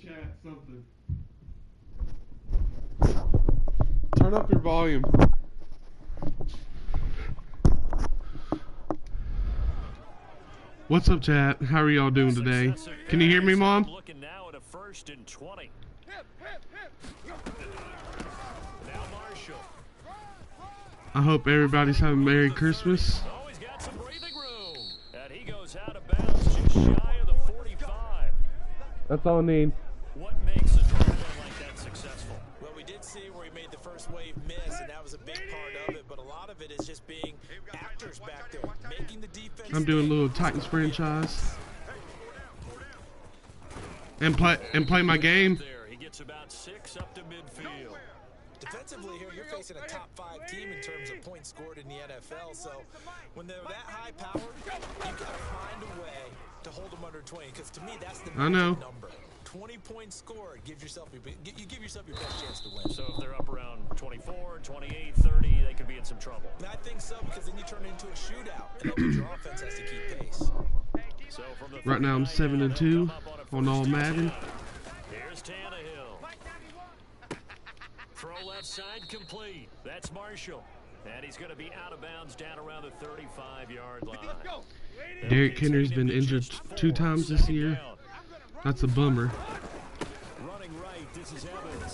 chat something. Turn up your volume. What's up, chat? How are y'all doing today? Can you hear me, Mom? Looking now at a 1st and 20. Now Marshall. I hope everybody's having a Merry Christmas. Oh, he's got some breathing room. And he goes out of bounds just shy of the 45. That's all I need. What makes a drive like that successful? Well, we did see where he made the first wave miss, and that was a big part of it, but a lot of it is just being actors back there, making the defense. I'm doing a little Titans franchise. And play my game. There, he gets about 6 up to midfield. Defensively here, you're facing a top 5 team in terms of points scored in the NFL, so when they're that high powered, you got to find a way to hold them under 20, because to me, that's the magic number. 20 points scored, you give yourself your best chance to win. So if they're up around 24, 28, 30, they could be in some trouble. And I think so, because then you turn it into a shootout, and then your offense has to keep pace. So from the Right now I'm 7-2 on all Madden. Here's Tannehill. Throw left side complete. That's Marshall. And he's going to be out of bounds down around the 35-yard line. Derrick Henry's been injured 2 times this year. That's a bummer.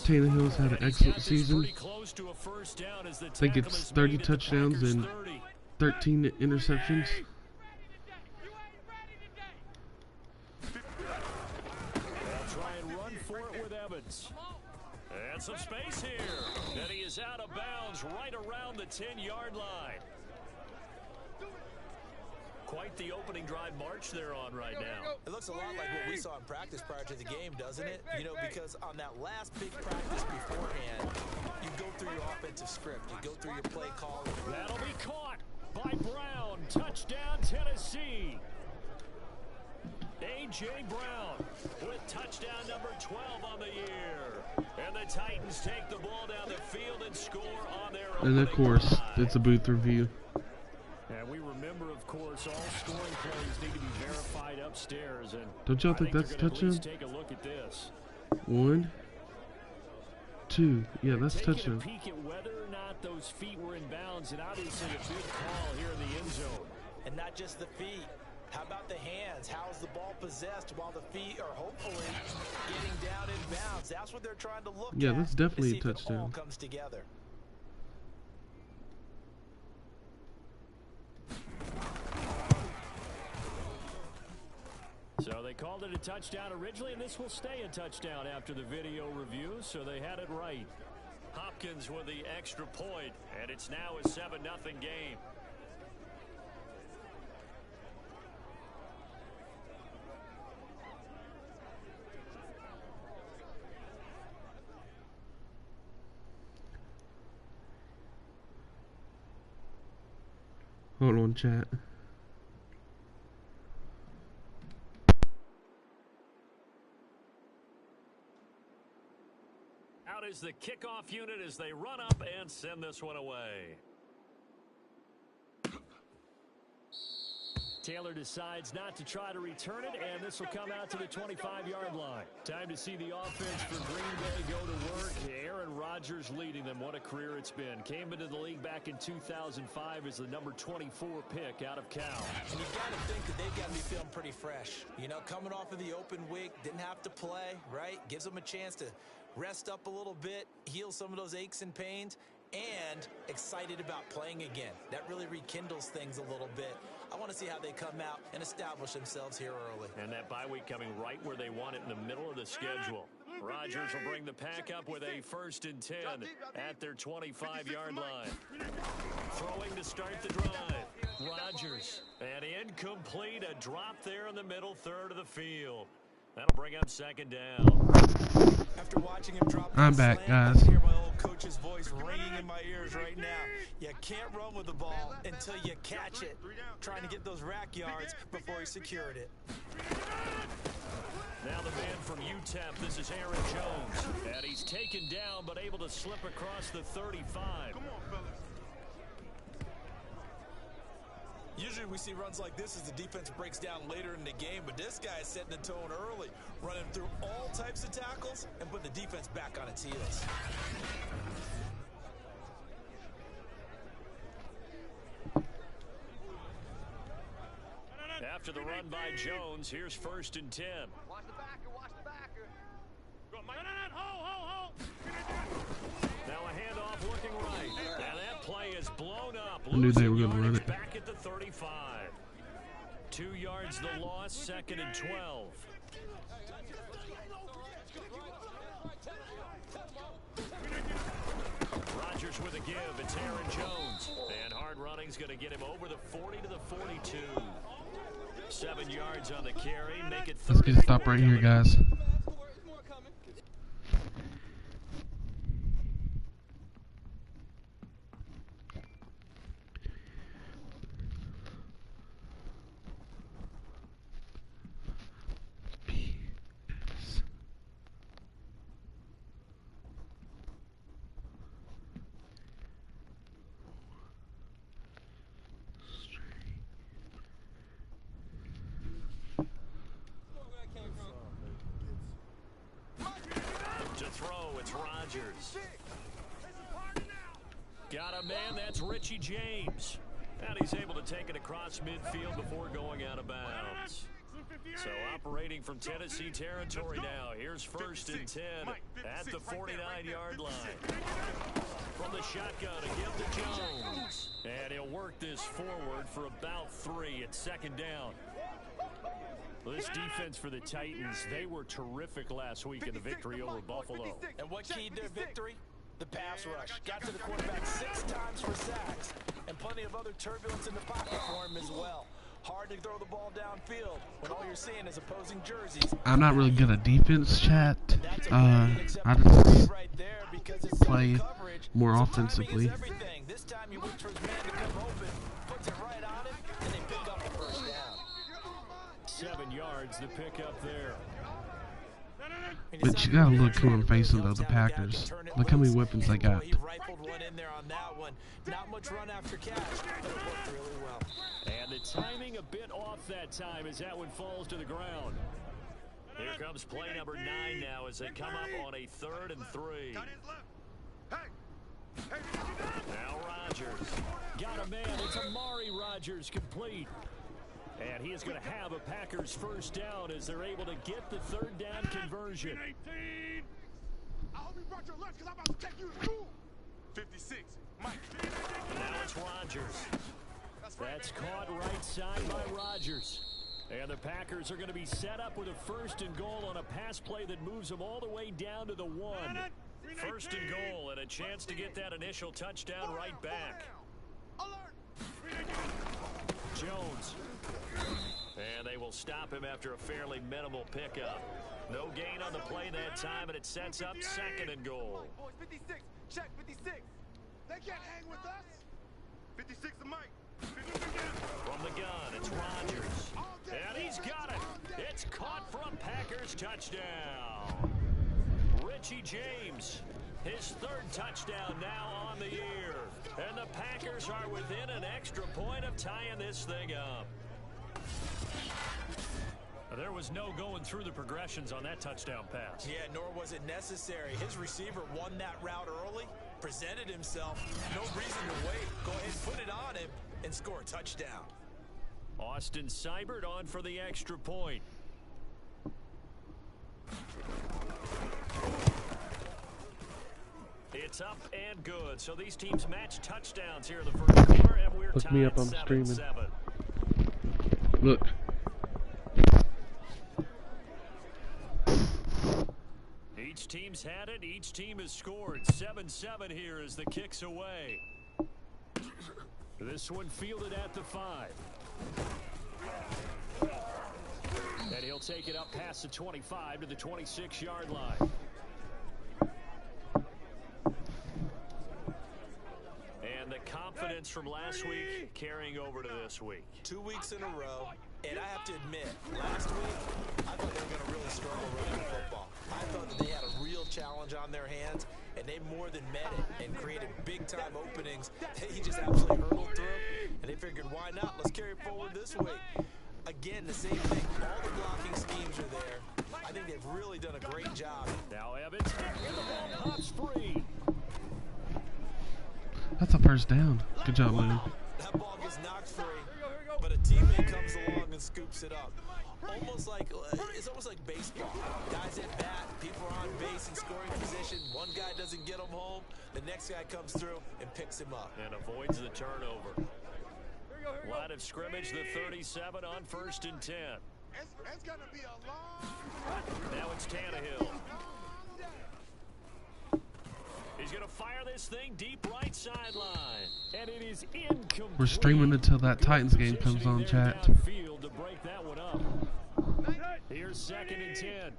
Tannehill's had an excellent season. I think it's 30 touchdowns and 13 interceptions. And some space here. And he is out of bounds right around the 10-yard line. Quite the opening drive march they're on right now. It looks a lot like what we saw in practice prior to the game, doesn't it? You know, because on that last big practice beforehand, you go through your offensive script. You go through your play call. That'll be caught by Brown. Touchdown, Tennessee. A.J. Brown with touchdown number 12 on the year. And the Titans take the ball down the field and score on their own. And of course, it's a booth review. And we remember, of course, all scoring plays need to be verified upstairs. And don't y'all think that's a touchdown? Take a look at this. 1, 2. Yeah, that's a touchdown. Taking a peek at whether or not those feet were in bounds, and obviously a big call here in the end zone. And not just the feet. How about the hands? How is the ball possessed while the feet are hopefully getting down in bounds? That's what they're trying to look at. Yeah, that's definitely to see a touchdown. If it all comes together. So they called it a touchdown originally, and this will stay a touchdown after the video review, so they had it right. Hopkins with the extra point, and it's now a 7-0 game. Hold on, chat. Out is the kickoff unit as they run up and send this one away. Taylor decides not to try to return it, and this will come out to the 25-yard line. Time to see the offense for Green Bay go to work. Aaron Rodgers leading them. What a career it's been. Came into the league back in 2005 as the number 24 pick out of Cal. And you got to think that they've got to be feeling pretty fresh. You know, coming off of the open week, didn't have to play, right? Gives them a chance to rest up a little bit, heal some of those aches and pains, and excited about playing again. That really rekindles things a little bit. I want to see how they come out and establish themselves here early. And that bye week coming right where they want it, in the middle of the schedule. Rodgers will bring the pack up with a 1st and 10 at their 25-yard line. Throwing to start the drive. Rodgers, and incomplete, a drop there in the middle third of the field. That'll bring up 2nd down. After watching him drop I'm back, guys. I can hear my old coach's voice ringing in my ears right now. You can't run with the ball until you catch it. Trying to get those rack yards before he secured it. Now the man from UTEP, this is Aaron Jones. And he's taken down, but able to slip across the 35. Usually we see runs like this as the defense breaks down later in the game, but this guy is setting the tone early, running through all types of tackles and putting the defense back on its heels. After the run by Jones, here's 1st and 10. Watch the backer, watch the backer. Now a handoff looking right. And that play is blown up. I knew they were going to run it. Back at the 35. 2 yards the loss, 2nd and 12. Rodgers with a give. It's Aaron Jones. And hard running's going to get him over the 40 to the 42. 7 yards on the carry. Make it 30. Let's get a stop right here, guys. Rodgers. Got a man, that's Richie James. And he's able to take it across midfield before going out of bounds. So operating from Tennessee territory now. Here's 1st and 10 at the 49-yard line. From the shotgun, a give to Jones. And he'll work this forward for about 3 at 2nd down. Well, this defense for the Titans, they were terrific last week in the victory over Buffalo. And what keyed their victory? The pass rush. Got to the quarterback 6 times for sacks, and plenty of other turbulence in the pocket for him as well. Hard to throw the ball downfield when all you're seeing is opposing jerseys. I'm not really good at defense, chat. I just play more offensively. This time you wait for his man to come open, puts it right on him, and they pick up the 1st down. 7 yards to pick up there. But you gotta look who I'm facing, though, the Packers. Look how many weapons they got. He rifled one in there on that one. Not much run after catch, but it worked really well. And the timing a bit off that time as that one falls to the ground. Here comes play number 9 now as they come up on a 3rd and 3. Now Rodgers. Got a man. It's Amari Rodgers complete. And he is going to have a Packers 1st down as they're able to get the 3rd down conversion. 56, Mike. Now it's Rodgers. That's caught right side by Rodgers. And the Packers are going to be set up with a 1st and goal on a pass play that moves them all the way down to the 1. 1st and goal and a chance to get that initial touchdown right back. Jones. And they will stop him after a fairly minimal pickup. No gain on the play that time, and it sets up 2nd and goal. 56, check 56. They can't hang with us. 56 to Mike. From the gun, it's Rodgers. And he's got it. It's caught for a Packers touchdown. Richie James, his 3rd touchdown now on the year. And the Packers are within an extra point of tying this thing up. There was no going through the progressions on that touchdown pass. Yeah, nor was it necessary. His receiver won that route early, presented himself. No reason to wait. Go ahead and put it on him and score a touchdown. Austin Seibert on for the extra point. It's up and good. So these teams match touchdowns here in the 1st quarter, and we're Look tied me up, I'm 7-7. streaming. Look. Each team's had it. Each team has scored. 7-7 here as the kick's away. This one fielded at the 5. And he'll take it up past the 25 to the 26-yard line. And the confidence from last week carrying over to this week. 2 weeks in a row, and I have to admit, last week, I thought they were going to really struggle running the football. I thought that they had a real challenge on their hands, and they more than met it and created big-time openings that he just absolutely hurdled through. And they figured, why why not? Let's carry it forward this way. Again, the same thing. All the blocking schemes are there. I think they've really done a great job. Now Evans, and the ball pops free. That's a first down. Good job, Lynn. That ball gets knocked free, but a teammate comes along and scoops it up. It's almost like baseball. Guys at bat, people are on base in scoring position. One guy doesn't get him home. The next guy comes through and picks him up. And avoids the turnover. Line of scrimmage, the 37 on 1st and 10. It's gonna be a long. Now it's Tannehill. He's going to fire this thing deep right sideline. And it is incomplete. We're streaming until that Titans game comes on, chat. To break that one up. Here's 2nd and 10.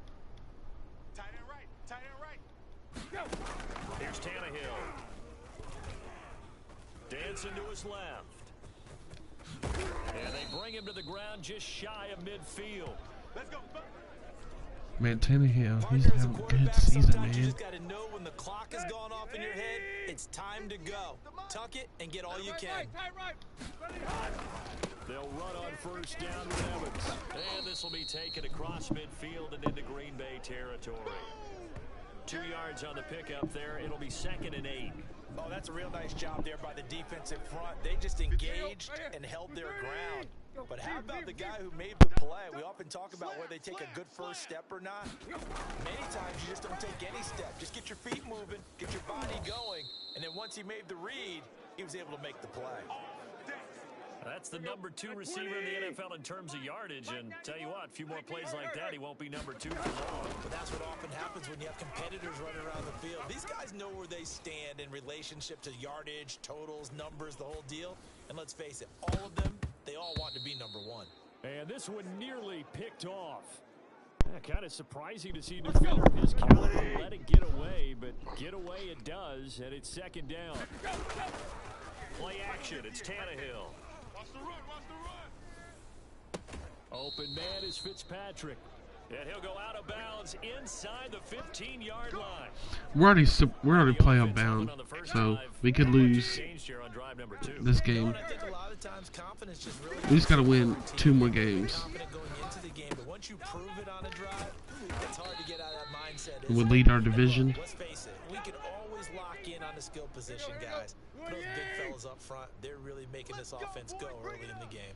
Tight end right. Tight end right. Go. Here's Tannehill. Dancing to his left. And they bring him to the ground just shy of midfield. Let's go. Man, Tannehill, he's having a good season, man. You just got to know when the clock has gone off in your head, it's time to go. Tuck it and get all you can. They'll run on 1st down with Evans. And this will be taken across midfield and into Green Bay territory. 2 yards on the pickup there. It'll be 2nd and 8. Oh, that's a real nice job there by the defense in front. They just engaged and held their ground. But how about the guy who made the play? We often talk about whether they take a good first step or not. Many times you just don't take any step. Just get your feet moving, get your body going, and then once he made the read, he was able to make the play. That's the number 2 receiver in the NFL in terms of yardage, and tell you what, a few more plays like that, he won't be number 2 for long. But that's what often happens when you have competitors running around the field. These guys know where they stand in relationship to yardage, totals, numbers, the whole deal. And let's face it, all of them, they all want to be number 1. And this one nearly picked off. Kind of surprising to see a defender of his caliber let it get away, but get away it does, and it's 2nd down. Play action, it's Tannehill. Watch the run, watch the run. Open man is Fitzpatrick. And he'll go out of bounds inside the 15-yard line. We're already play on bound, so we could lose this game. We just got to win 2 more games. Once you prove it on a drive, it's hard to get out of that mindset. We'll lead our division. Let's face it, we can always lock in on the skill position guys. But those big fellas up front, they're really making this offense go early in the game.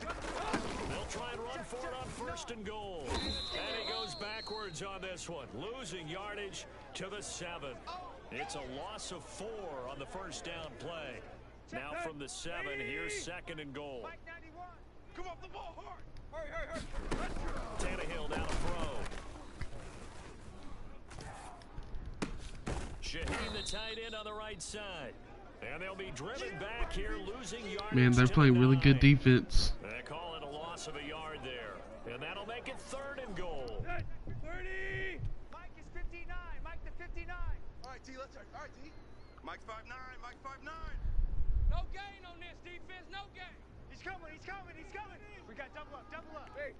They'll try and run for it on 1st and goal. And he goes backwards on this one, losing yardage to the 7. It's a loss of 4 on the 1st down play. Now from the 7, here's 2nd and goal. Come off the ball hard. Hurry. Tannehill down a throw. Shaheen, the tight end on the right side. And they'll be driven back here, losing yardage. Man, they're playing really good defense. They call it a loss of a yard there. And that'll make it 3rd and goal. 30. Mike is 59. Mike to 59. All right, T, let's start. All right, T. Mike's 5'9. Mike's 5'9. No gain on this defense. No gain. He's coming. We got double up. Hey.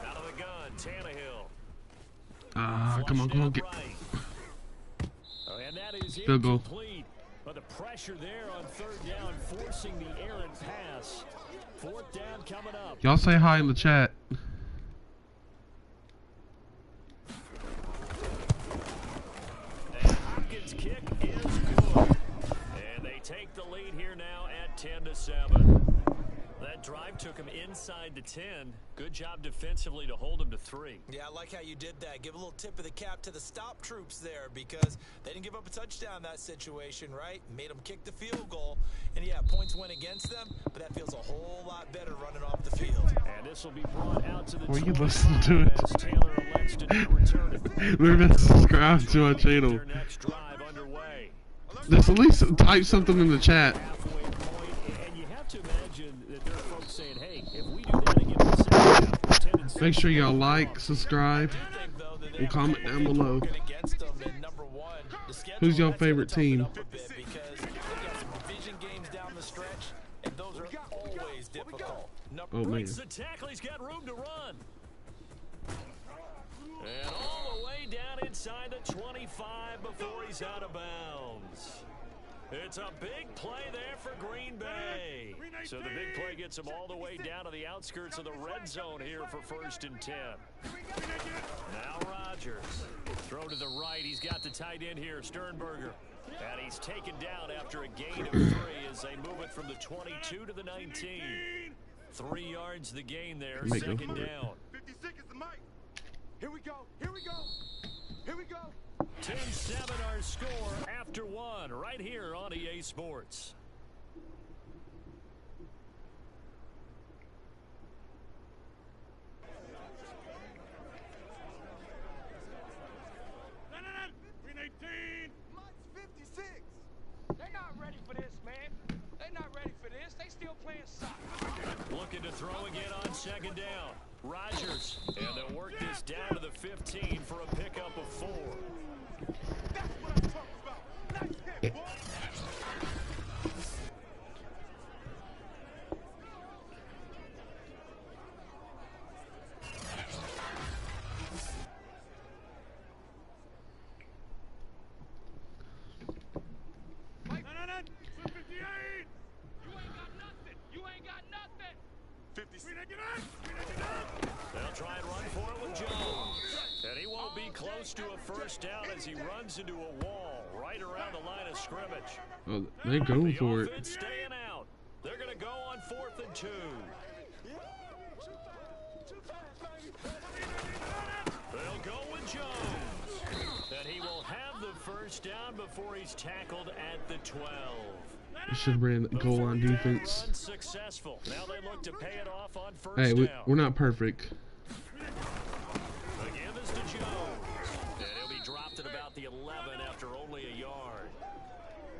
Out of the gun, Tannehill. Come on, get. Right. And that is Field goal. Incomplete. But the pressure there on 3rd down, forcing the errant pass. 4th down coming up. Y'all say hi in the chat. And Hopkins' kick is good. And they take the lead here now at 10-7. That drive took him inside the 10. Good job defensively to hold him to 3. Yeah, I like how you did that. Give a little tip of the cap to the stop troops there because they didn't give up a touchdown in that situation, right? Made them kick the field goal. And, yeah, points went against them, but that feels a whole lot better running off the field. And this will be brought out to the Were you listening to it? as Taylor elects to return it. Remember to subscribe to our channel. Their next drive underway. Just at least type something in the chat. Halfway point, and you have to imagine that there are folks saying, hey, if we do that again in the second half, Make sure y'all like, subscribe, and comment down below. Who's your favorite team? Oh man. The tackle, he's got room to run. And all the way down inside the 25 before he's out of bounds. It's a big play there for Green Bay. So the big play gets them all the way down to the outskirts of the red zone here for 1st and 10. Now Rodgers. Throw to the right. He's got the tight end here, Sternberger. And he's taken down after a gain of 3 as they move it from the 22 to the 19. 3 yards the gain there, 2nd down. 56 is the mic. Here we go. Here we go. Here we go. 10-7 our score after 1 right here on EA Sports. Green 18. Mike's 56. They're not ready for this, man. They're not ready for this. They still playing soccer. Looking to throw again on 2nd down. Rodgers, and they'll work this down to the 15 for a pickup of 4. That's what I'm talking about. Nice hit, boy. Mike, 58. You ain't got nothing. You ain't got nothing. 50. They'll try and run for it with Jones. And he won't be close to a 1st down as he runs into a wall right around the line of scrimmage. Oh, they're going for it. Offense staying out. They're going to go on 4th and 2. They'll go with Jones. And he will have the 1st down before he's tackled at the 12. They should have ran goal line defense. Unsuccessful. Now they look to pay it off on 1st Hey, down. we're not perfect. The give is to Jones. And he'll be dropped at about the 11 after only a yard.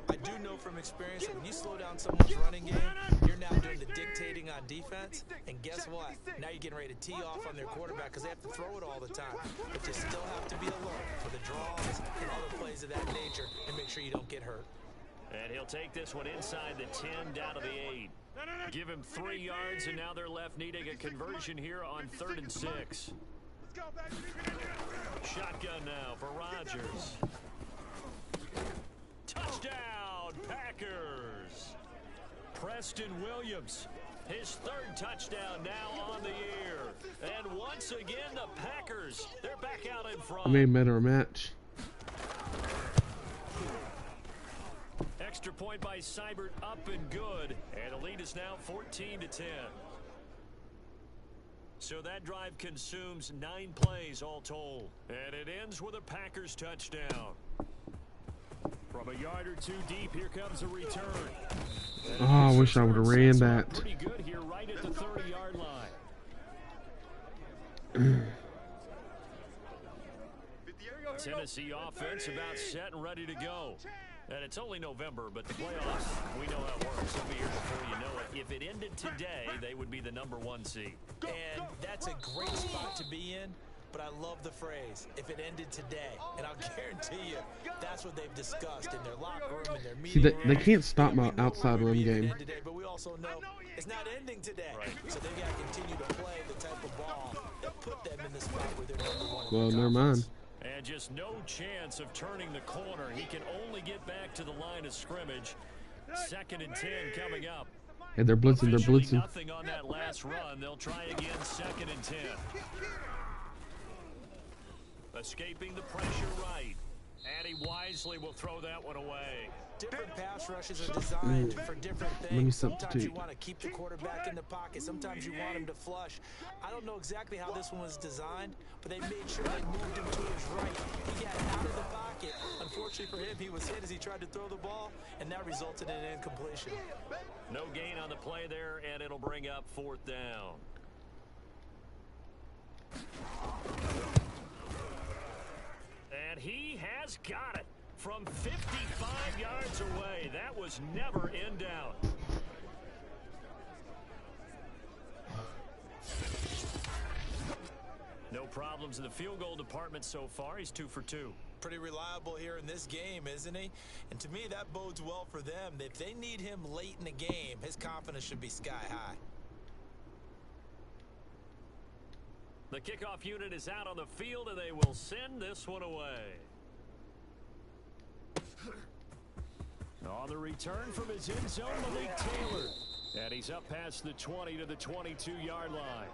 I do know from experience that when you slow down someone's running game, you're now doing the dictating on defense. And guess what? Now you're getting ready to tee off on their quarterback because they have to throw it all the time. But you still have to be alert for the draws and other plays of that nature and make sure you don't get hurt. And he'll take this one inside the 10 down to the 8. Give him 3 yards, and now they're left needing a conversion here on 3rd and 6. Shotgun now for Rodgers. Touchdown, Packers. Preston Williams, his 3rd touchdown now on the year. And once again, the Packers, they're back out in front. I may have met our match. Extra point by Seibert, up and good. And the lead is now 14-10. So that drive consumes 9 plays all told. And it ends with a Packers touchdown. From a yard or 2 deep, here comes a return. Oh, I wish I would have ran that. Pretty good here right at the 30-yard line. Tennessee offense about set and ready to go. And it's only November, but the playoffs, we know how it works. It'll be here before you know it. If it ended today, they would be the #1 seed. And that's a great spot to be in, but I love the phrase, if it ended today. And I'll guarantee you, that's what they've discussed in their locker room, in their meeting room. See, they can't stop my outside run game. Today, but we also know it's not ending today. Right. So they've got to continue to play the type of ball that put them in the spot where they're #1. Well, never mind. And just no chance of turning the corner. He can only get back to the line of scrimmage. 2nd and 10 coming up. Hey, they're blitzing, they're blitzing. Nothing on that last run. They'll try again, 2nd and 10. Escaping the pressure right. And he wisely will throw that one away. Different pass rushes are designed for different things. Sometimes you want to keep the quarterback in the pocket. Sometimes you want him to flush. I don't know exactly how this one was designed, but they made sure they moved him to his right. He got out of the pocket. Unfortunately for him, he was hit as he tried to throw the ball, and that resulted in an incompletion. No gain on the play there, and it'll bring up 4th down. And he has got it from 55 yards away. That was never in doubt. No problems in the field goal department so far. He's 2 for 2. Pretty reliable here in this game, isn't he? And to me, that bodes well for them. If they need him late in the game, his confidence should be sky high. The kickoff unit is out on the field, and they will send this one away. On the return from his end zone, Malik Taylor. And he's up past the 20 to the 22-yard line.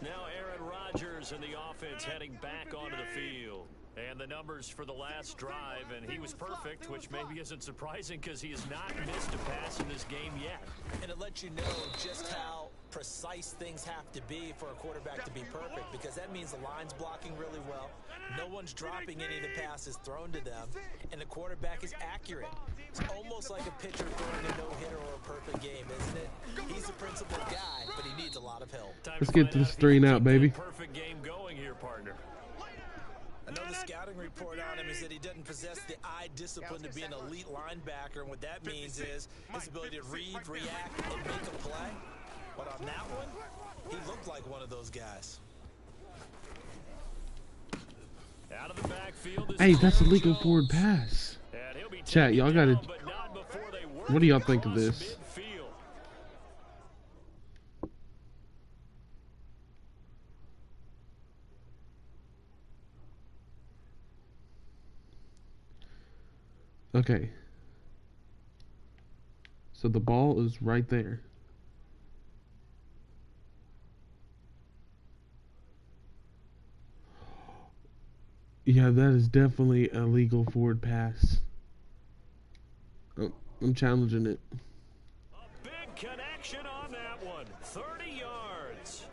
Now Aaron Rodgers and the offense heading back onto the field. And the numbers for the last drive, and he was perfect, which maybe isn't surprising because he has not missed a pass in this game yet. And it lets you know just how precise things have to be for a quarterback to be perfect, because that means the line's blocking really well, no one's dropping any of the passes thrown to them, and the quarterback is accurate. It's almost like a pitcher throwing a no-hitter or a perfect game, isn't it? He's the principal guy, but he needs a lot of help. Let's get to this 3-and-out, baby. Perfect game going here, partner. Another scouting report on him is that he doesn't possess the eye discipline to be an elite linebacker, and what that means is his ability to read, react, and make a play. But on that one, he looked like one of those guys. Out of the backfield, hey, that's a legal forward pass. Chat, y'all got to... What do y'all think of this? Okay. So the ball is right there. Yeah, that is definitely a legal forward pass. Oh, I'm challenging it. A big connection on that one. 30 yards.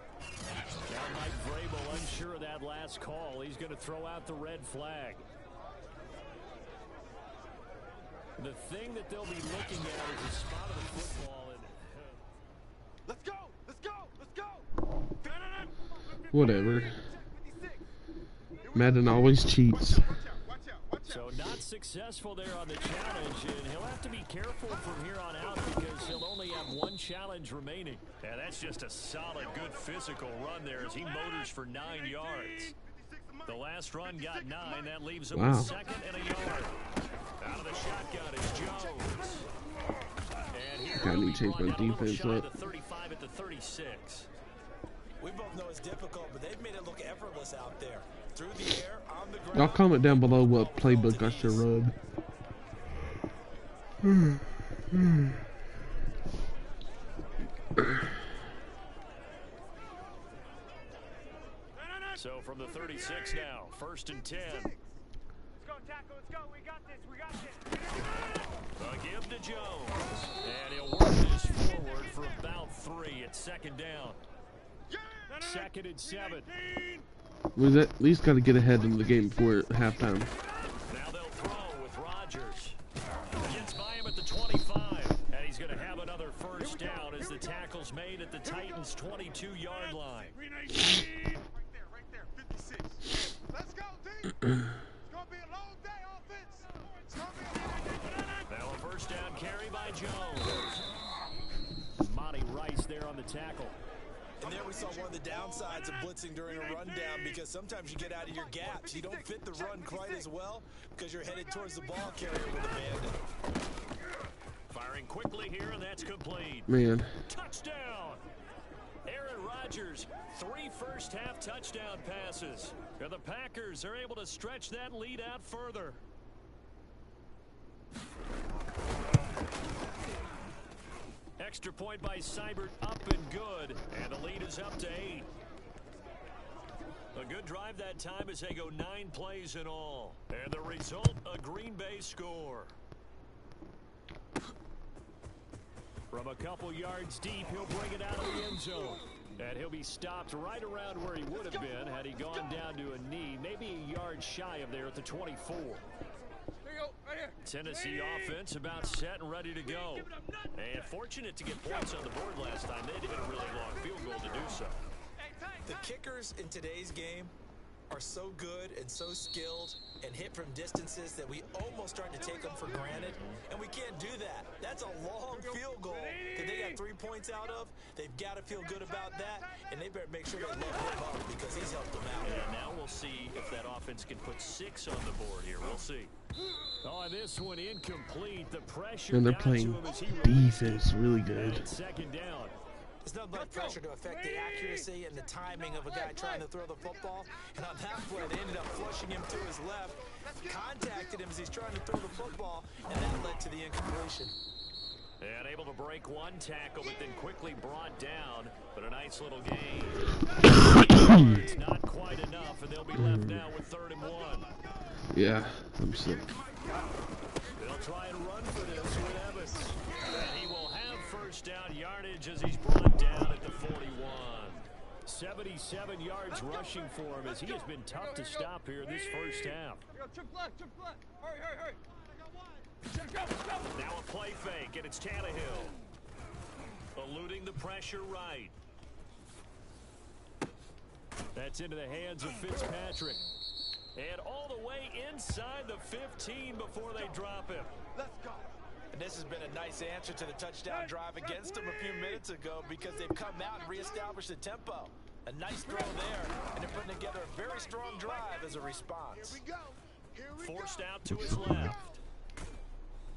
Now Mike Vrabel unsure of that last call. He's going to throw out the red flag. The thing that they'll be looking at is the spot of the football. And let's go! Let's go! Let's go! Whatever. Madden always cheats. So not successful there on the challenge, and he'll have to be careful from here on out because he'll only have one challenge remaining. And that's just a solid, good physical run there as he motors for 9 yards. The last run got 9. That leaves him with second and a yard. Out of the shotgun is Jones. And here I need to change my defense up. The 35 at the 36. We both know it's difficult, but they've made it look effortless out there. Through the air, on the ground. Y'all comment down below what playbook I should run. So from the 36 now, 1st and 10. Let's go, tackle, let's go, we got this, we got this. A give to Jones, and he'll work this forward for about 3 at 2nd down. 2nd and 7. We've at least got to get ahead in the game before halftime. Now they'll throw with Rodgers. Gets by him at the 25, and he's going to have another 1st down as the tackle's made at the Titans' 22-yard line. Right there, 56. Let's go, team. It's going to be a long day, offense. It's going to be a long day. Now a 1st down carry by Jones. Monty Rice there on the tackle. And there we saw one of the downsides of blitzing during a rundown, because sometimes you get out of your gaps. You don't fit the run quite as well because you're headed towards the ball carrier with a bandit. Firing quickly here, and that's complete. Man. Touchdown! Aaron Rodgers, 3 first-half touchdown passes. And the Packers are able to stretch that lead out further. Extra point by Seibert, up and good. And the lead is up to 8. A good drive that time as they go 9 plays in all. And the result, a Green Bay score. From a couple yards deep, he'll bring it out of the end zone. And he'll be stopped right around where he would have been had he gone down to a knee, maybe a yard shy of there at the 24. Tennessee offense about set and ready to go. And fortunate to get points on the board last time. They had to hit a really long field goal to do so. The kickers in today's game are so good and so skilled and hit from distances that we almost start to take them for granted, and we can't do that. That's a long field goal that they got 3 points out of. They've got to feel good about that, and they better make sure they load him up because he's helped them out. And now we'll see if that offense can put 6 on the board here. We'll see. Oh, this one incomplete. The pressure. And they're playing defense really good. 2nd down. There's nothing like pressure to affect the accuracy and the timing of a guy trying to throw the football. And on that play, they ended up flushing him to his left, contacted him as he's trying to throw the football, and that led to the incompletion. And able to break one tackle, but then quickly brought down. But a nice little gain. It's not quite enough, and they'll be left now with 3rd and 1. Yeah, I'm sick. They'll try and run for this with Evans. And he will have first down yardage as he's brought down at the 41. 77 yards rushing for him as he has been tough to stop here this first half. Hurry. Now a play fake, and it's Tannehill. Eluding the pressure right. That's into the hands of Fitzpatrick. And all the way inside the 15 before they drop him. Let's go. And this has been a nice answer to the touchdown drive against them a few minutes ago because they've come out and reestablished the tempo. A nice throw there, and they're putting together a very strong drive as a response. Here we go. Forced out to his left.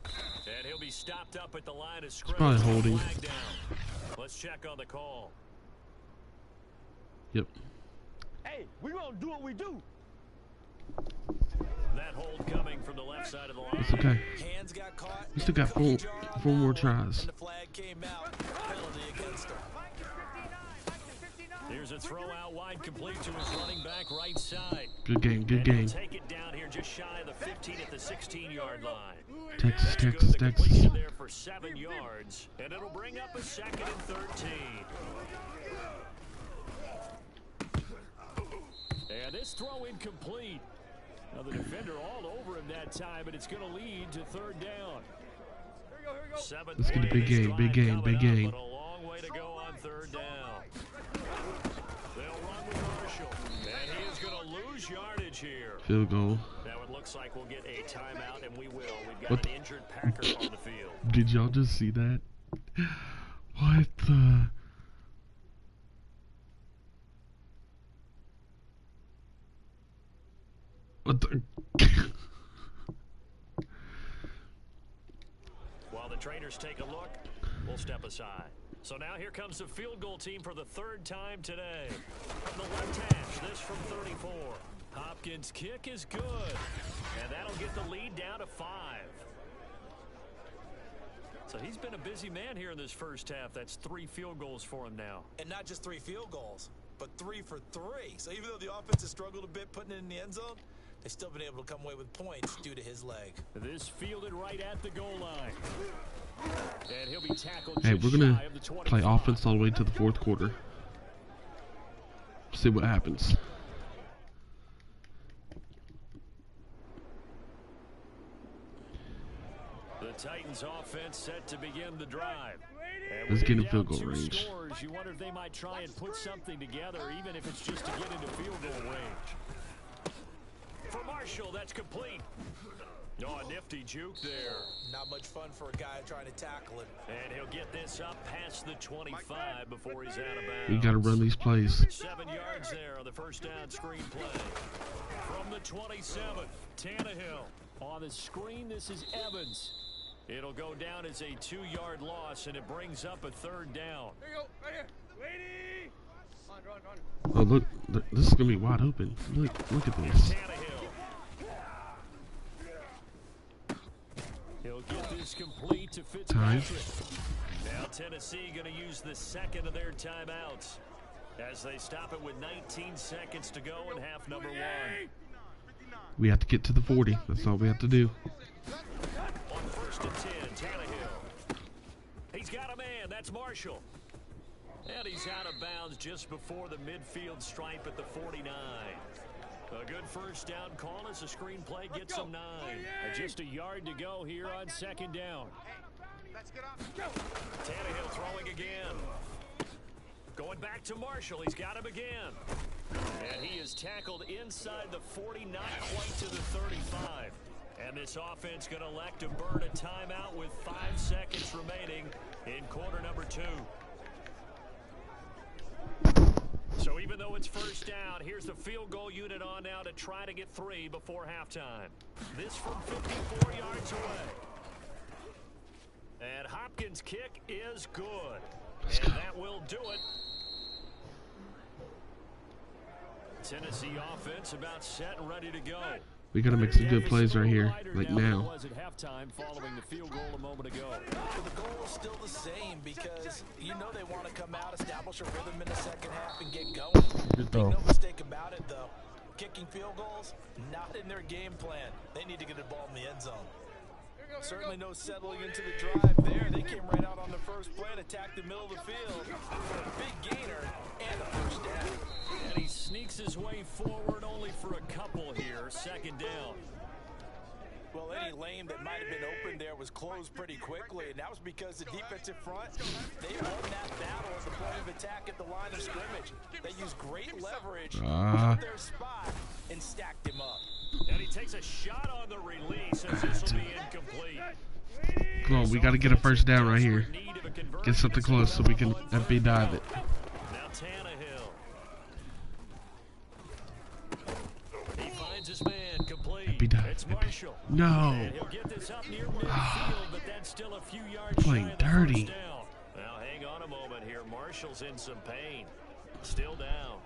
And he'll be stopped up at the line of scrimmage. Probably holding. Flag down. Let's check on the call. Yep. Hey, we gonna do what we do. That hold coming from the left side of the line. It's okay. Hands got caught. We still got four more tries. And the flag came out. Penalty against them. Here's a throw out wide complete to his running back right side. Good game, good And game. he'll take it down here just shy of the 15 at the 16-yard line. Texas, That's good. Texas, The Texas. completion there for 7 yards, and it'll bring up a 2nd and 13. And this throw incomplete. Now the defender all over him that time, but it's going to lead to 3rd down. Let's get a big game, big game, big game. But a long way to go on 3rd down. They'll run with Marshall, and he is going to lose yardage here. Field goal. Now it looks like we'll get a timeout, and we will. We've What got an injured Packer on the field. Did y'all just see that? What the? What the? While the trainers take a look, we'll step aside. So now here comes the field goal team for the 3rd time today. From the left hash, this from 34. Hopkins' kick is good, and that'll get the lead down to 5. So he's been a busy man here in this first half. That's 3 field goals for him now. And not just 3 field goals, but 3 for 3. So even though the offense has struggled a bit putting it in the end zone, they've still been able to come away with points due to his leg. This fielded right at the goal line. And he'll be tackled. Hey, we're gonna shy of the 25. play offense all the way to the 4th quarter. See what happens. The Titans offense set to begin the drive. And Let's with get in down field goal 2 range. Scores, you wonder if they might try and put something together, even if it's just to get into field goal range. For Marshall, that's complete. Oh, a nifty juke there. Not much fun for a guy trying to tackle him. And he'll get this up past the 25 before he's out of bounds. We gotta run these plays. 7 yards there on the first down screen play. From the 27, Tannehill. On the screen, this is Evans. It'll go down as a 2-yard loss, and it brings up a 3rd down. There you go, right here. Lady! Run. Oh look, this is gonna be wide open. Look at this. Tannehill. He'll get this complete to Fitzpatrick. Now Tennessee going to use the 2nd of their timeouts as they stop it with 19 seconds to go in half number 1. We have to get to the 40. That's all we have to do. On 1st and 10, Tannehill. He's got a man. That's Marshall. And he's out of bounds just before the midfield stripe at the 49. A good first down call as the screenplay gets him 9. Just a yard to go here on 2nd down. Let's get up. Tannehill throwing again. Going back to Marshall. He's got him again. And he is tackled inside the 40, not quite to the 35. And this offense going to elect to burn a timeout with 5 seconds remaining in quarter number 2. So even though it's first down, here's the field goal unit on now to try to get 3 before halftime. This from 54 yards away. And Hopkins' kick is good. Let's go. That will do it. Tennessee offense about set and ready to go. We gotta make some good plays right here, like now. At halftime following the field goal a moment ago. But the goal is still the same because you know they want to come out, establish a rhythm in the second half, and get going. Make no mistake about it, though. Kicking field goals, not in their game plan. They need to get the ball in the end zone. Certainly no settling into the drive there. They came right out on the first play and attacked the middle of the field for a big gainer and a first down. And he sneaks his way forward only for a couple here. Second down. Well, any lane that might have been open there was closed pretty quickly, and that was because the defensive front, they won that battle as the point of attack at the line of scrimmage. They used great leverage, put their spot, and stacked him up. And he takes a shot on the release as this will be incomplete. Come on, we got to get a first down right here. Get something close so we can FB dive it. Now Tannehill. He finds his man complete. FB dive. It's Marshall. No. And he'll get this up near midfield, but that's still a few yards Playing shy of the dirty. first down. Now hang on a moment here. Marshall's in some pain. Still down.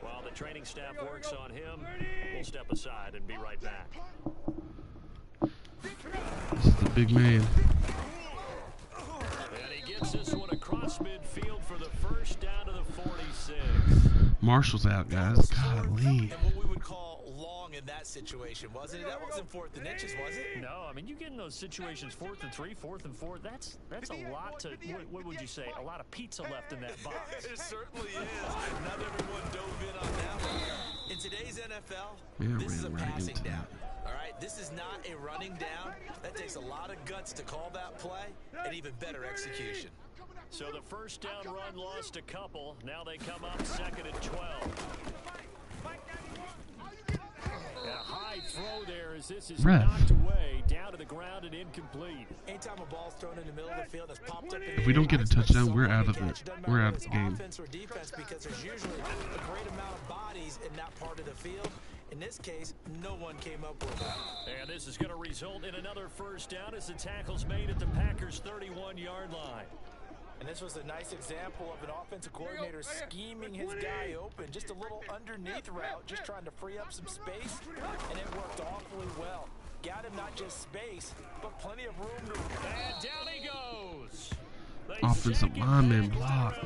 While the training staff works on him, we'll step aside and be right back. This is the big man. And he gets this one across midfield for the first down to the 46. Marshall's out, guys. Golly. And what we would call long in that situation, wasn't it? That wasn't 4th and inches, was it? No, I mean, you get in those situations, 4th and 3, 4th and 4, that's a lot to, what would you say, a lot of pizza left in that box. It certainly is. Not everyone dove in on that one. In today's NFL, this is a passing down. All right, this is not a running down. That takes a lot of guts to call that play and even better execution. So the first down run lost a couple. Now they come up 2nd and 12. A high throw there as this is knocked away, down to the ground and incomplete. Anytime a ball's thrown in the middle of the field, it's popped up. If we don't get a touchdown, we're out of it. We're out of the game. Offense or defense, because there's usually a great amount of bodies in that part of the field. In this case, no one came up with it. And this is going to result in another first down as the tackle's made at the Packers' 31-yard line. And this was a nice example of an offensive coordinator scheming his guy open. Just a little underneath route, just trying to free up some space, and it worked awfully well. Got him not just space, but plenty of room to... And down he goes. Offensive lineman block.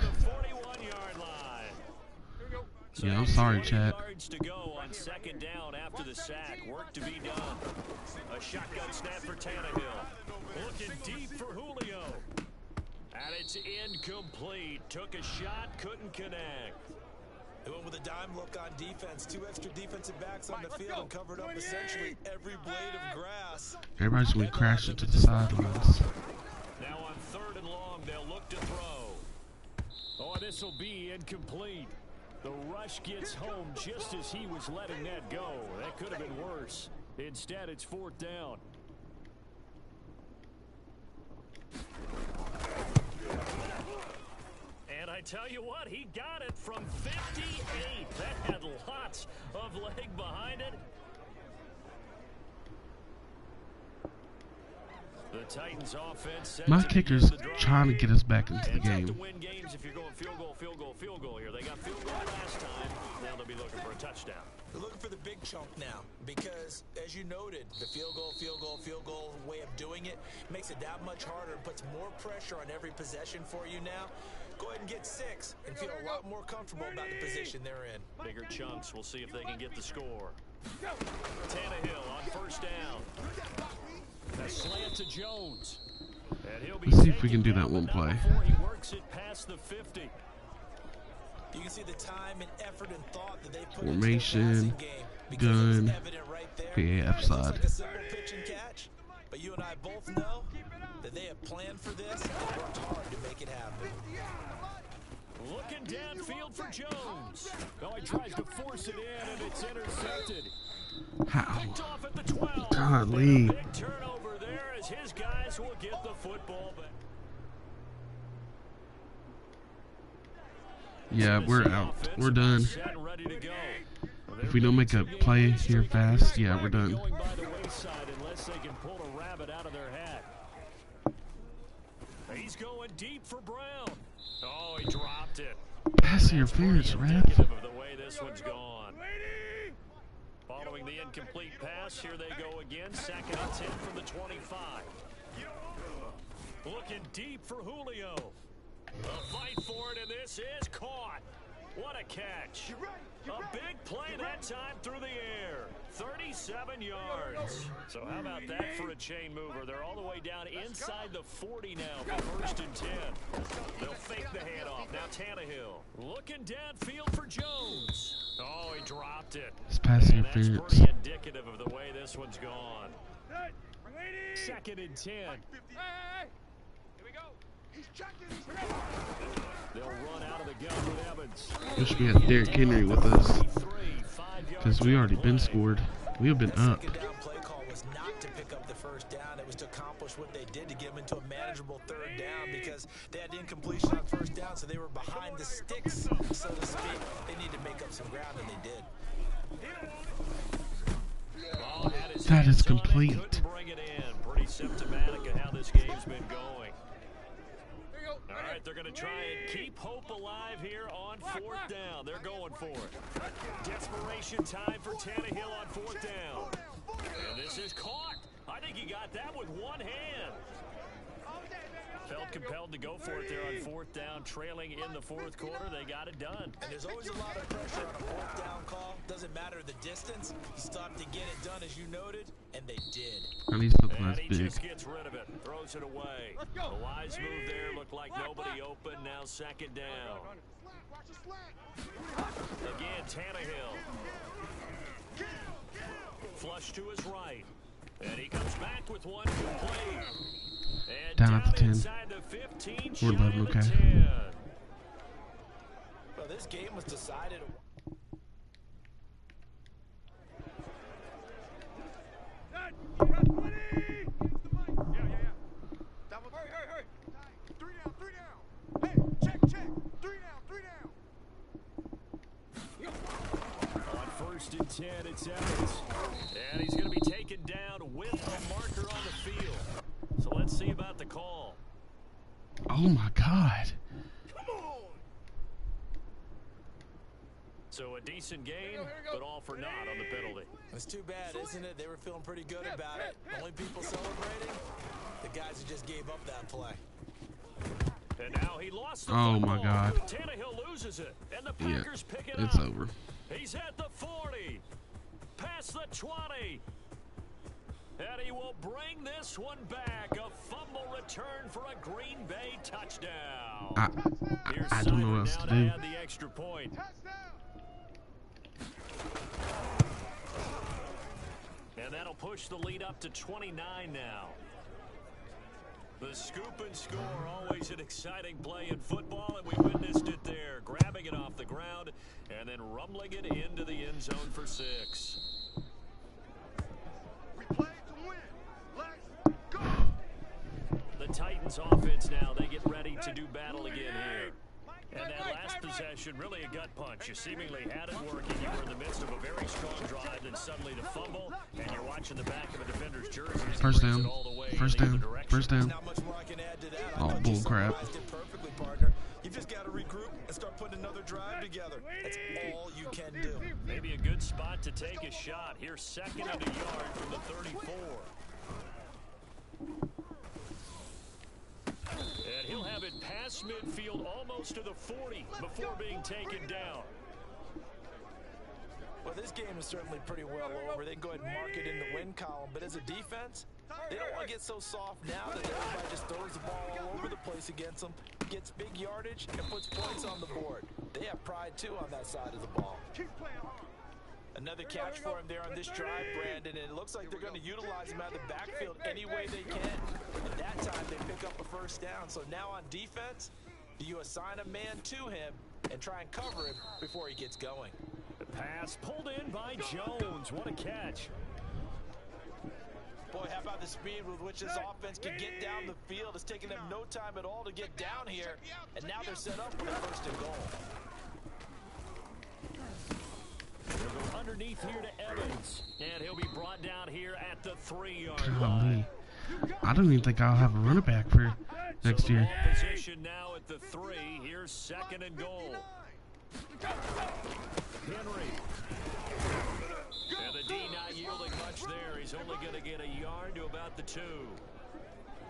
Yeah, I'm sorry, Chad. Yards to go on 2nd down after the sack. Work to be done. A shotgun snap for Tannehill. Looking deep for Julio. And it's incomplete. Took a shot, couldn't connect. They went with a dime look on defense. 2 extra defensive backs on the field and covered up essentially every blade of grass. Everybody's going to crash into the sidelines. Now on 3rd and long, they'll look to throw. Oh, this will be incomplete. The rush gets home just as he was letting that go. That could have been worse. Instead, it's 4th down. And I tell you what, he got it from 58. That had lots of leg behind it. The Titans offense. My kicker's trying to get us back into the It's hard game. to win games if you're going field goal, field goal, field goal here. They got field goal last time. Now they'll be looking for a touchdown. They're looking for the big chunk now because, as you noted, the field goal way of doing it makes it that much harder and puts more pressure on every possession for you now. Go ahead and get 6 and feel a lot more comfortable about the position they're in. Bigger chunks. We'll see if they can get the score. Tannehill on 1st down. A slant to Jones. And he'll be Let's see if we can do that one play. before he works it past the 50. You can see the time and effort and thought that they put Formation, into the passing game because gun, it's evident right there. PAF It looks side. like a simple pitch and catch, but you and I both know that they have planned for this and worked hard to make it happen. Looking downfield for Jones. Oh, he tries to force it in, and it's intercepted. How? Picked off at the 12. Golly. Big turnover there as his guys will get the football back. Yeah, we're out. We're done. Set and ready to go. If we don't make a play here fast, yeah, we're done. Going by the wayside unless they can pull a rabbit out of their hat. He's going deep for Brown. Oh, he dropped it. Pass interference, ref. Indicative of the way this one's gone. Following the incomplete pass, here they go again. 2nd and 10 from the 25. Looking deep for Julio. A fight for it, and this is caught. What a catch. A big play that time through the air. 37 yards. So how about that for a chain mover? They're all the way down inside the 40 now for 1st and 10. They'll fake the handoff. Now Tannehill looking downfield for Jones. Oh, he dropped it. It's pass And that's interference. pretty indicative of the way this one's gone. 2nd and 10. Here we go. He's checking. They'll run out of the gun with Evans. Wish we had Derrick Henry with us, because we already been scored. We have been up. The second down play call was not to pick up the 1st down. It was to accomplish what they did to get them into a manageable 3rd down, because they had incompletion on 1st down, so they were behind the sticks, so to speak. They need to make up some ground, and they did. Oh, That is hands on it, complete. couldn't bring it in. Pretty symptomatic of how this game's been going. All right, they're going to try and keep hope alive here on 4th down. They're going for it. Desperation time for Tannehill on 4th down. And this is caught. I think he got that with one hand. Felt compelled to go for it there on 4th down, trailing in the 4th quarter. They got it done. And there's always a lot of pressure on a 4th down call. Doesn't matter the distance. You still have to get it done, as you noted, and they did. I need something And that's he big. just gets rid of it, throws it away. A wise move there, looked like nobody open. Now 2nd down. Again, Tannehill. Flush to his right. And he comes back with one complete. And Down at the 10. inside the 15, We're shy letting of okay. the 10. Well, this game was decided. Hurry. 3 down. Hey, check. 3 down. On 1st and 10, it's Evans. And he's going to be taken down with a marker on the field. So let's see about the call. Oh my God. So a decent game, but all for naught on the penalty. It's too bad, isn't it? They were feeling pretty good about it. Only people celebrating? The guys who just gave up that play. And now he lost the Oh football. my God. Tannehill loses it, and the Yeah, Packers pick it it's up. over. He's at the 40, past the 20. And he will bring this one back. A fumble return for a Green Bay touchdown. Here's I don't know Simon what else now to do. add the extra point. And that'll push the lead up to 29 now. The scoop and score, always an exciting play in football, and we witnessed it there. Grabbing it off the ground and then rumbling it into the end zone for 6. We play to win. Let's go. The Titans offense now, they get ready to do battle again here. And that last possession, really a gut punch. You seemingly had it working. You were in the midst of a very strong drive, then suddenly the fumble, and you're watching the back of a defender's jersey. as he First brings down. it all the way First in the down. other direction. First down. Not much more I can add to that. I Oh, thought bull you crap. summarized it perfectly, partner. You just got to regroup and start putting another drive together. That's all you can do. Maybe a good spot to take a shot. Here's 2nd and a yard from the 34. And he'll have it past midfield almost to the 40 before being taken down. Well, this game is certainly pretty well over. They can go ahead and mark it in the win column. But as a defense, they don't want to get so soft now that everybody just throws the ball all over the place against them, gets big yardage, and puts points on the board. They have pride, too, on that side of the ball. Another catch for him there on this drive, Brandon, and it looks like they're going to utilize him out of the backfield any way they can. And that time, they pick up a 1st down. So now on defense, do you assign a man to him and try and cover him before he gets going? The pass pulled in by Jones. What a catch. Boy, how about the speed with which this offense can get down the field? It's taking them no time at all to get down here, and now they're set up for the 1st and goal. He'll go underneath here to Evans, and he'll be brought down here at the 3-yard Golly. line. I don't even think I'll have a running back for next year. Position now at the 3. Here's 2nd and goal. Henry. And the D not yielding much there. He's only going to get a yard to about the 2.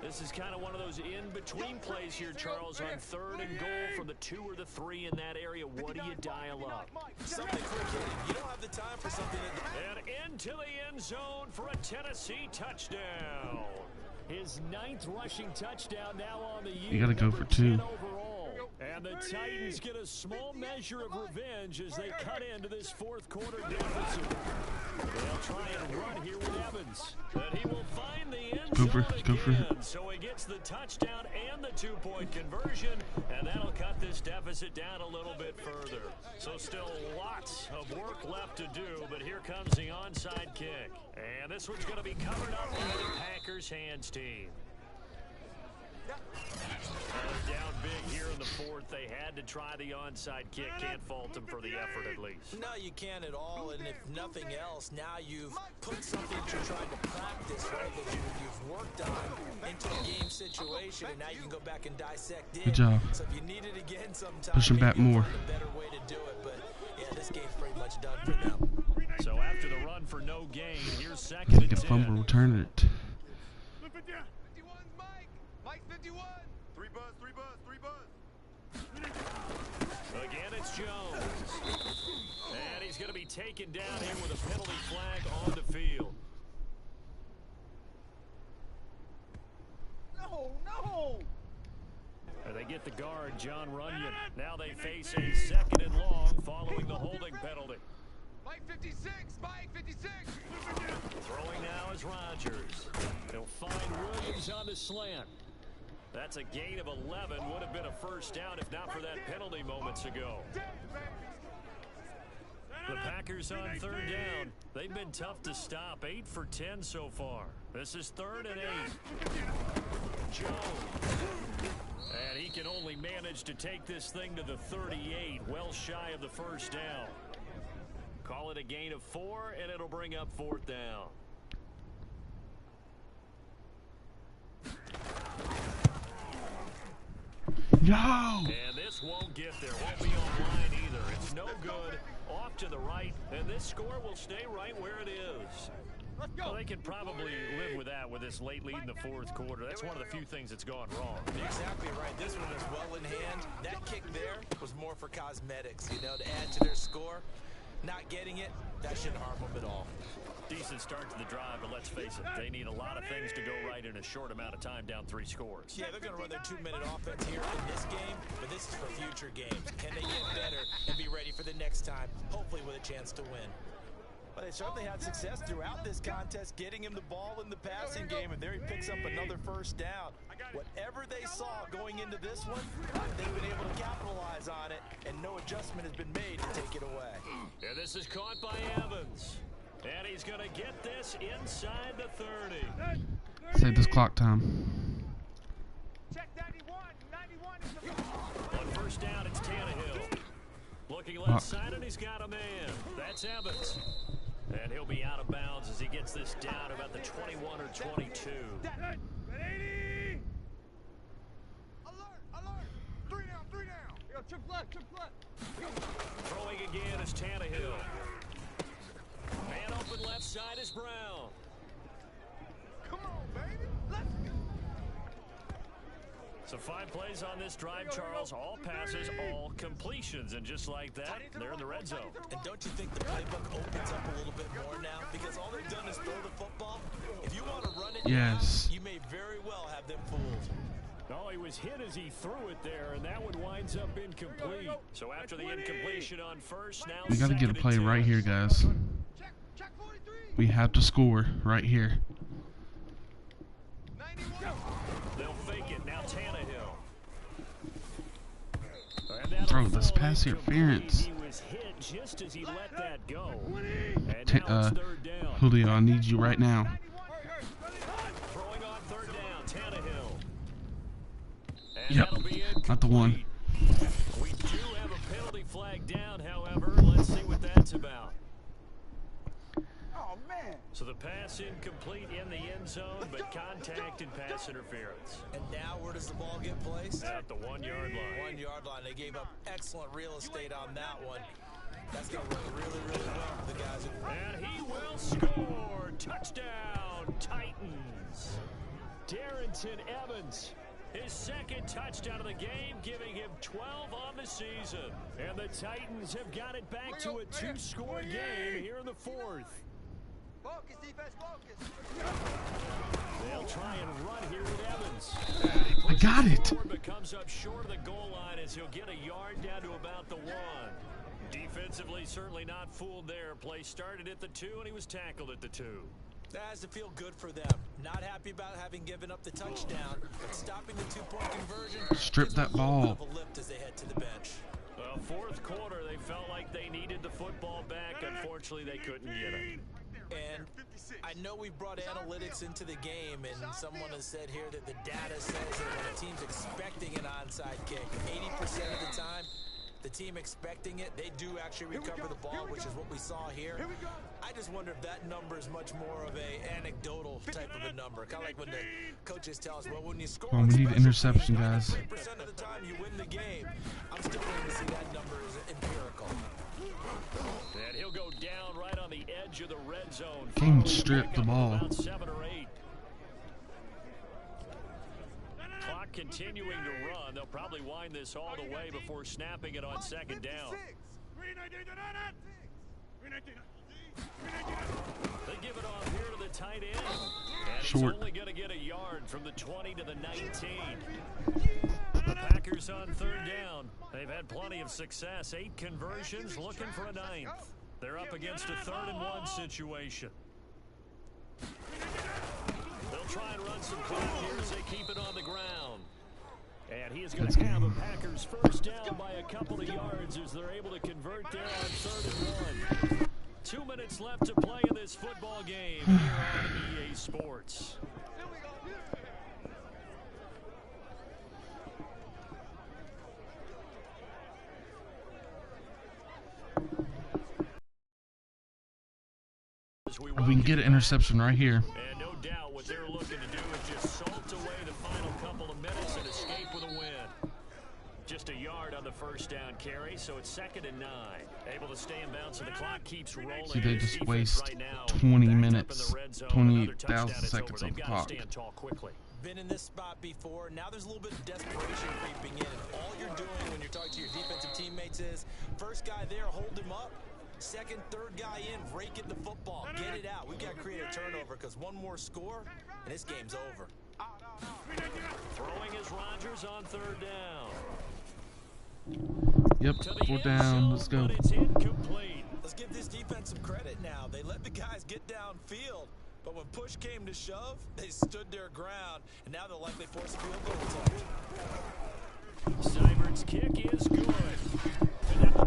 This is kind of one of those in-between plays here, Charles, on 3rd and goal from the 2 or the 3 in that area. What do you dial up? Something quick hitting. You don't have the time for something And into the end zone for a Tennessee touchdown. His 9th rushing touchdown now on the year. You got to go for 2. Overall. And the Titans get a small measure of revenge as they cut into this 4th quarter deficit. They'll try and run here with Evans. But he will find the end zone again. So he gets the touchdown and the 2-point conversion, and that'll cut this deficit down a little bit further. So still lots of work left to do, but here comes the onside kick. And this one's going to be covered up by the Packers hands team. Down big here in the 4th. They had to try the onside kick. Can't fault them for the effort at least. No, you can't at all. And if nothing else, now you've put something that you're trying to practice, right, that you've worked on into a game situation, and now you can go back and dissect it. Good job. So if you need it again sometime, push them back more. A better way to do it. But yeah, this game's pretty much done for them. So after the run for no gain, here's 2nd Get and a 10. fumble, return it. 51's Mike. Mike 51. 3 buzz, 3 buzz, 3 buzz. Again, it's Jones. And he's going to be taken down here with a penalty flag on the field. No. And they get the guard, John Runyon. Now they face a 2nd and long following the holding penalty. Mike 56, Mike 56. Throwing now is Rodgers. They'll find Williams on the slant. That's a gain of 11. Would have been a first down if not for that penalty moments ago. The Packers on 3rd down. They've been tough to stop. 8 for 10 so far. This is 3rd and 8. Jones. And he can only manage to take this thing to the 38. Well shy of the first down. Call it a gain of 4, and it'll bring up 4th down. Yo! And this won't get there. Won't be online either. It's no good. Off to the right, and this score will stay right where it is. Well, they can probably live with that with this late lead in the 4th quarter. That's one of the few things that's gone wrong. Exactly right. This one is well in hand. That kick there was more for cosmetics, you know, to add to their score. Not getting it, that shouldn't harm them at all. Decent start to the drive, but let's face it, they need a lot of things to go right in a short amount of time down 3 scores. Yeah, they're going to run their 2-minute offense here in this game, but this is for future games. Can they get better and be ready for the next time, hopefully with a chance to win? Well, they certainly had success throughout this contest, getting him the ball in the passing game, and there he picks up another first down. Whatever they saw going into this one, they've been able to capitalize on it, and no adjustment has been made to take it away. And this is caught by Evans. And he's going to get this inside the 30. Save this clock time. Check 91. 91 is the On first down, it's Tannehill. Looking left side, and he's got a man. That's Evans. And he'll be out of bounds as he gets this down about the 21 or 22. 80. Alert. 3 down. Yo, triple left. Throwing again is Tannehill. Man open left side is Brown. Come on, baby. Let's go. So 5 plays on this drive, Charles. All passes, all completions. And just like that, they're in the red zone. And don't you think the playbook opens up a little bit more now? Because all they've done is throw the football. If you want to run it Yes. down, you may very well have them fooled. Oh, he was hit as he threw it there, and that one winds up incomplete. So after the incompletion on first, now We got to get a play 2nd and 10. right here, guys. Check 43. We have to score right here. 91. They'll fake it. Now Tannehill. And that'll Bro, this fall pass incomplete. interference. He was hit just as he let that go. And now it's 3rd down. Julio, I need you right now. Throwing on 3rd down, Tannehill. And Yep, that'll be not the one. incomplete. We do have a penalty flag down, however. Let's see what that's about. Oh, man. So the pass incomplete in the end zone, but contact and pass interference. And now where does the ball get placed? At the 1 yard line. 1 yard line. They gave up excellent real estate on that one. That's going to work really, really well for the guys. And he will score. Touchdown, Titans. Darrington Evans, his second touchdown of the game, giving him 12 on the season. And the Titans have got it back to a 2-score game here in the fourth. Focus, defense, focus. They'll try and run here with Evans. I got it. But comes up short of the goal line as he'll get a yard down to about the 1. Defensively, certainly not fooled there. Play started at the 2, and he was tackled at the 2. That has to feel good for them. Not happy about having given up the touchdown, but stopping the 2-point conversion. Strip that ball. A lift as they head to the bench. Well, fourth quarter, they felt like they needed the football back. Unfortunately, they couldn't get it. And I know we've brought analytics into the game, and someone has said here that the data says that when a team's expecting an onside kick, 80% of the time, the team expecting it, they do actually recover the ball, which is what we saw here. I just wonder if that number is much more of a anecdotal type of a number. Kind of like when the coaches tell us, well, when you score, we need interception, guys. 3% of the time you win the game. I'm still waiting to see that number is empirical. And he'll go down right on the edge of the red zone. Game stripped the ball. About 7 or 8. Clock continuing to run. They'll probably wind this all the way before snapping it on second down. They give it off here to the tight end. And he's only going to get a yard from the 20 to the 19. The Packers on third down. They've had plenty of success. 8 conversions, looking for a 9th. They're up against a 3rd and 1 situation. They'll try and run some clock here as they keep it on the ground. And he is going to have a Packers first down by a couple of yards as they're able to convert there on 3rd and 1. 2 minutes left to play in this football game here on EA Sports. If we can get an interception right here. And no doubt what they're looking to do is just salt away the final couple of minutes and escape with a win. Just a yard on the first down carry, so it's 2nd and 9. Able to stay in bounds, so the clock keeps rolling. See, they just waste 20 minutes, 20,000 seconds on the clock. Been in this spot before. Now there's a little bit of desperation creeping in. All you're doing when you're talking to your defensive teammates is, first guy there, hold him up. Second, third guy in, rake at the football. Get it out. We've got to create a turnover because one more score, and this game's over. Throwing is Rodgers on 3rd down. Yep, 4th down. Let's go. It's incomplete. Let's give this defense some credit now. They let the guys get downfield, but when push came to shove, they stood their ground, and now they'll likely force a field goal attempt. Seibert's kick is good.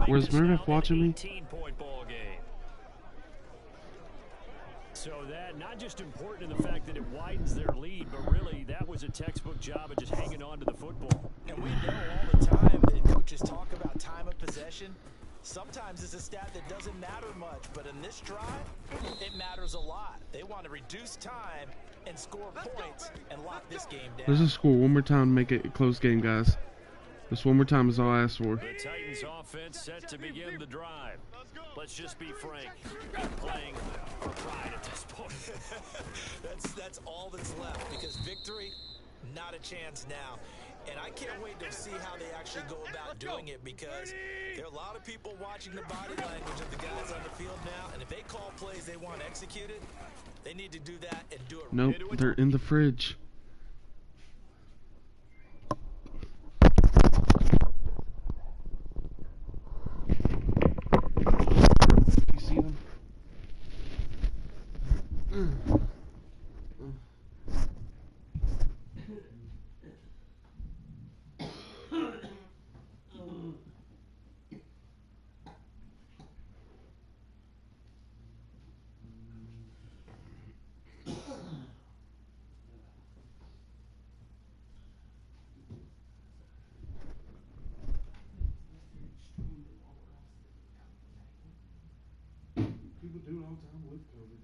Where's Meredith watching me? 18-point ball game. So that not just important in the fact that it widens their lead, but really that was a textbook job of just hanging on to the football. And we know all the time that coaches talk about time of possession. Sometimes it's a stat that doesn't matter much, but in this drive, it matters a lot. They want to reduce time and score points and lock this game down. Let's just score one more time to make it a close game, guys. Just one more time is all I asked for. The Titans offense set to begin the drive. Let's just be frank. Playing for pride at this point. That's all that's left because victory, not a chance now. And I can't wait to see how they actually go about doing it because there are a lot of people watching the body language of the guys on the field now. And if they call plays they want executed, they need to do that and do it. Nope, they're in the fridge. You see them? People do it all the time with COVID.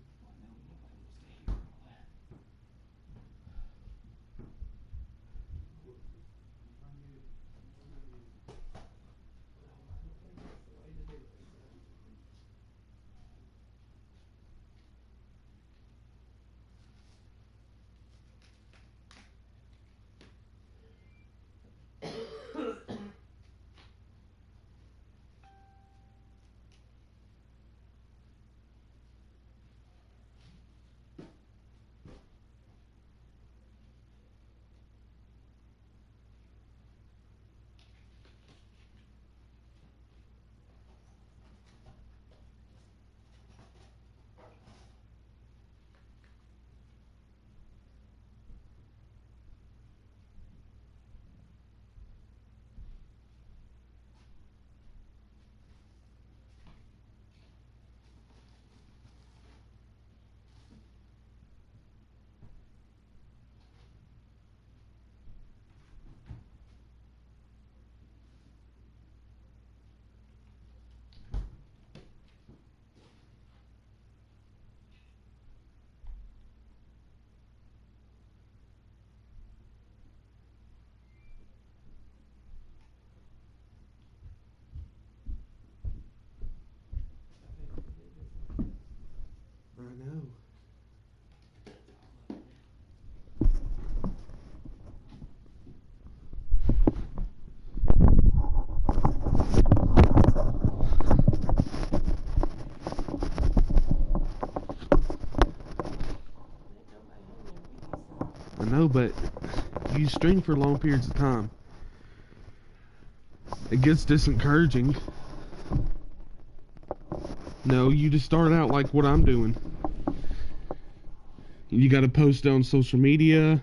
No, but you string for long periods of time. It gets disencouraging. No, you just start out like what I'm doing. You got to post on social media.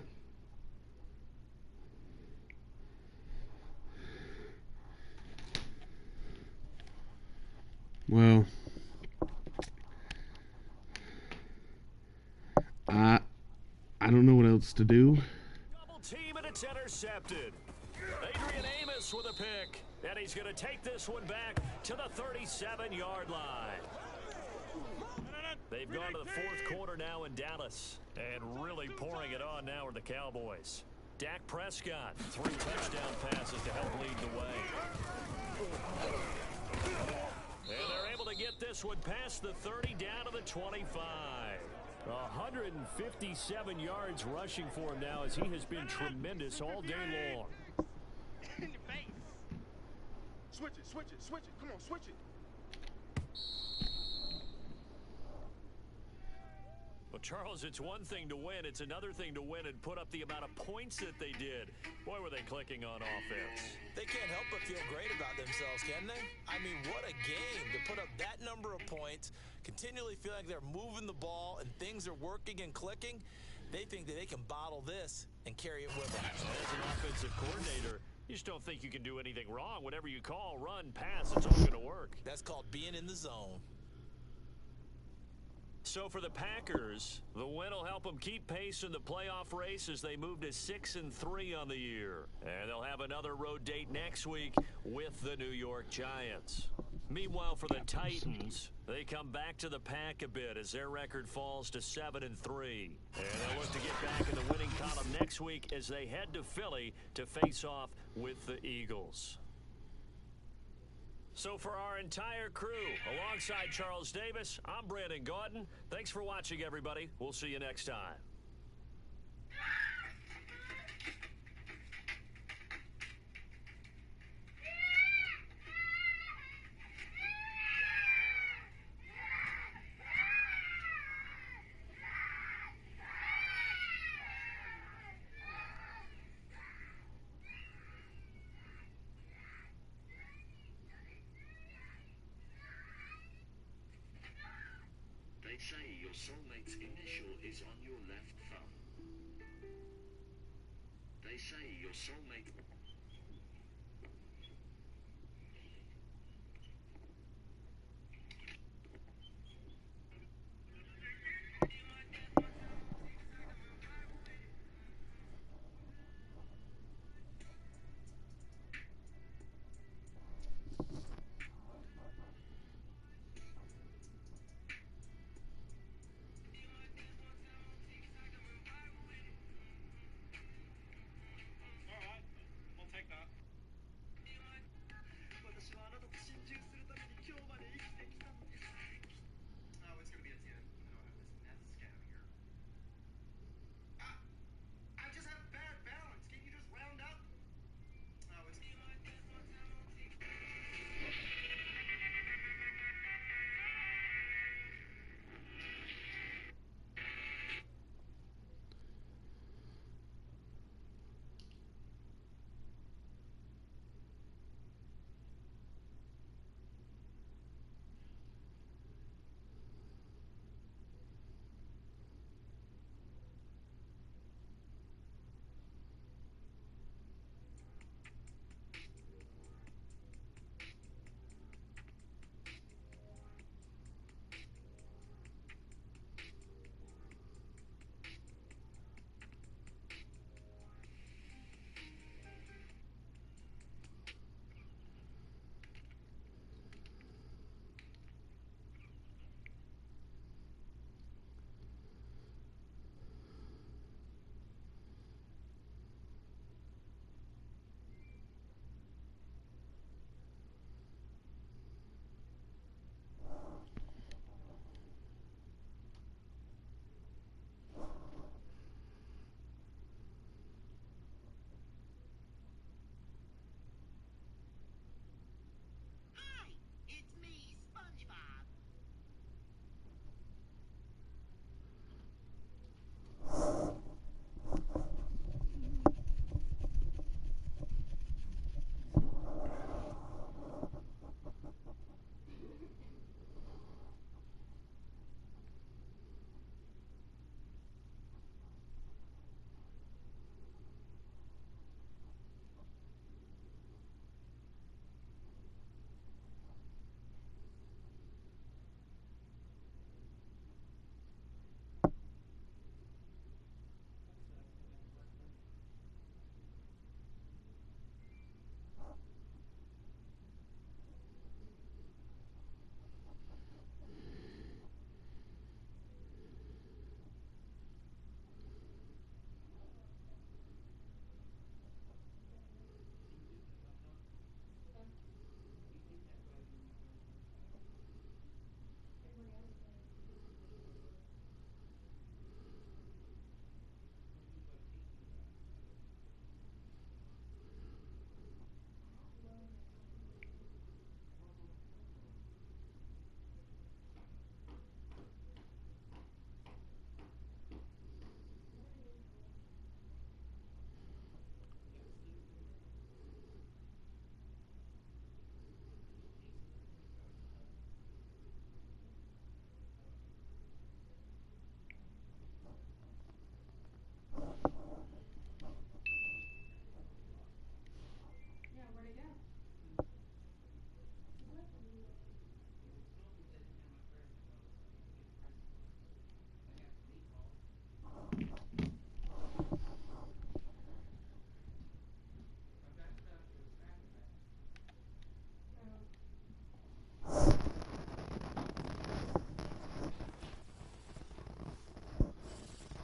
Well, I don't know what else to do. Double team and it's intercepted. Adrian Amos with a pick. And he's going to take this one back to the 37-yard line. They've gone to the fourth quarter now in Dallas. And really pouring it on now are the Cowboys. Dak Prescott, 3 touchdown passes to help lead the way. And they're able to get this one past the 30 down to the 25. 157 yards rushing for him now as he has been tremendous all day long. In your face. Switch it, switch it, switch it. Come on, switch it. Well, Charles, it's one thing to win. It's another thing to win and put up the amount of points that they did. Boy, were they clicking on offense. They can't help but feel great about themselves, can they? I mean, what a game to put up that number of points, continually feel like they're moving the ball and things are working and clicking. They think that they can bottle this and carry it with them. As an offensive coordinator, you just don't think you can do anything wrong. Whatever you call, run, pass, it's all going to work. That's called being in the zone. So for the Packers, the win will help them keep pace in the playoff race as they move to 6-3 on the year. And they'll have another road date next week with the New York Giants. Meanwhile, for the Titans, they come back to the pack a bit as their record falls to 7-3. And they'll look to get back in the winning column next week as they head to Philly to face off with the Eagles. So for our entire crew, alongside Charles Davis, I'm Brandon Gaudin. Thanks for watching, everybody. We'll see you next time. They say your soulmate's initial is on your left thumb. They say your soulmate...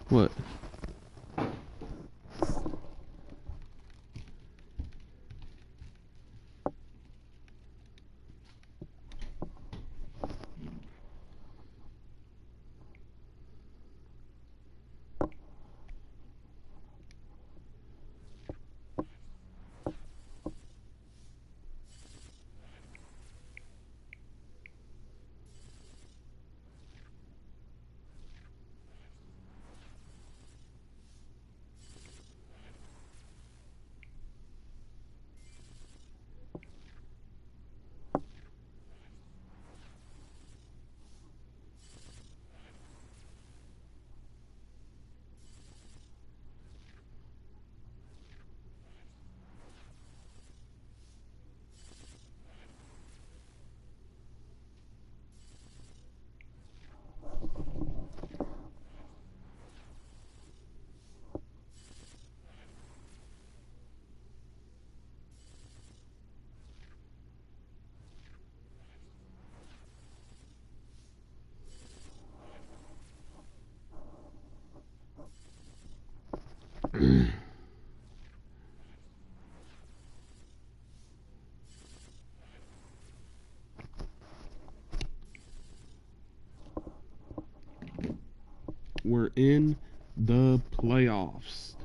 What? We're in the playoffs.